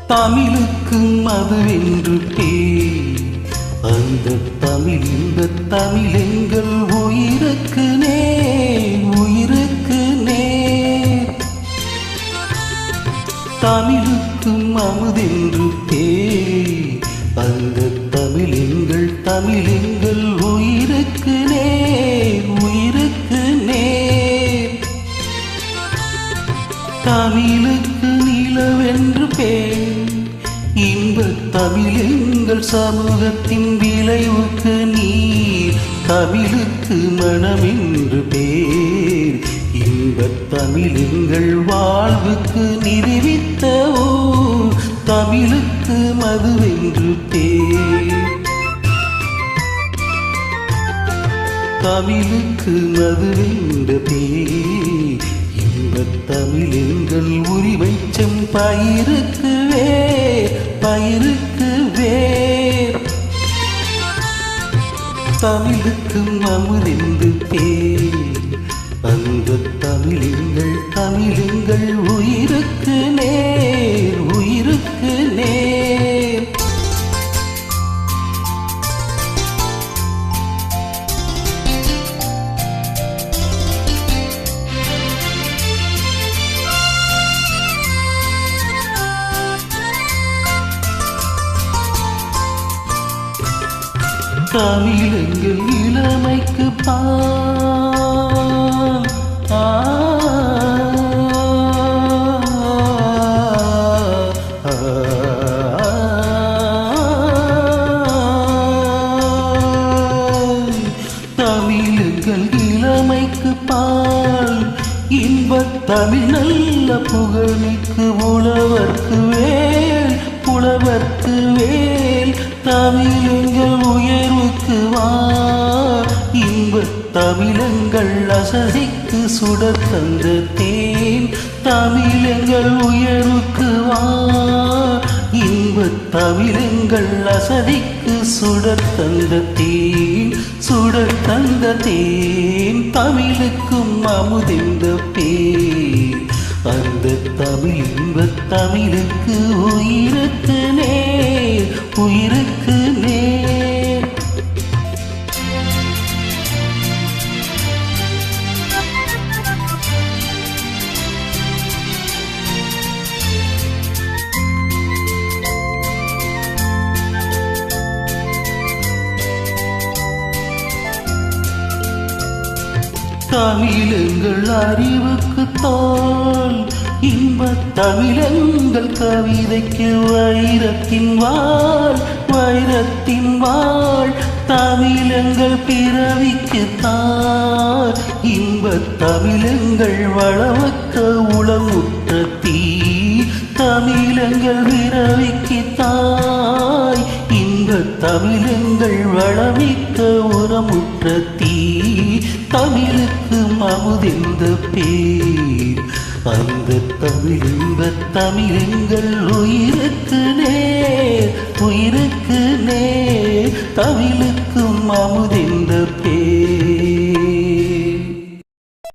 தமிழுக்கும் அதுவென்று பேர். அந்த தமிழ் இன்பத் தமிழ் எங்கள் உயிருக்கு நேர், உயிருக்கு நேர். தமிழுக்கும் அமுதென்று பேர். அந்த தமிழ் எங்கள் உயிருக்கு நேர், உயிருக்கு நேர். தமிழுக்கு நிலவென்று பேர். இன்பத் தமிழ் எங்கள் சமூகத்தின் விளைவுக்கு நீர். தமிழுக்கு மனமென்று பேர். இன்பத் தமிழ் எங்கள் வாழ்வுக்கு நிரூபித்த ஊர். தமிழுக்கு மதுவென்று பேர். தமிழுக்கு மதுவென்ற பேர். இன்பத் தமிழ் எங்கள் உரிமை செம்பயிருக்கு வேர், பயிருக்கு வேர். தமிழுக்கும் அமுதென்று பேர். அந்த தமிழ் எங்கள் உயிருக்கு நேர், உயிருக்கு நேர். தமிழ் எங்கள் இளமைக்கு பால். தமிழ் எங்கள் இளமைக்கு பால். இன்பத் தமிழ் நல்ல புகழ்மிக்கு உழவர்க்கு வேல், புலவர்க்கு வேல். தமிழ் எங்கள் உயர்வுக்கு வார். இன்பத் தமிழ் எங்கள் அசதிக்கு சுடர் தந்த தேன். தமிழ் எங்கள் உயர்வுக்கு வார். இன்பத் தமிழ் எங்கள் அசதிக்கு சுடர் தந்த தேன், சுடர் தந்த தேன். தமிழுக்கும் அமுதென்ற பேர். அந்த தமிழ் இன்பத் தமிழுக்கு உயிருக்கு நேர், உயிருக்கு நேர். தமிழ் எங்கள் அறிவுக்கு தோல். இன்பத் தமிழ் எங்கள் கவிதைக்கு வைரத்தின் வாழ், வைரத்தின் வாழ். தமிழ் எங்கள் பிறவிக்கு தார். இன்பத் தமிழ் எங்கள் வளமக்க உளமுற்ற தீ. தமிழ் எங்கள் பிறவிக்கு தாய். இன்பத் தமிழ் எங்கள் வளமிக்க உரமுற்ற தீ. தமிழுக்கு அமுதென்ற பேர். அந்த தமிழ் இன்பத் தமிழ் எங்கள் உயிருக்கு நேர், உயிருக்கு நேர். தமிழுக்கும் அமுதென்ற பேர்.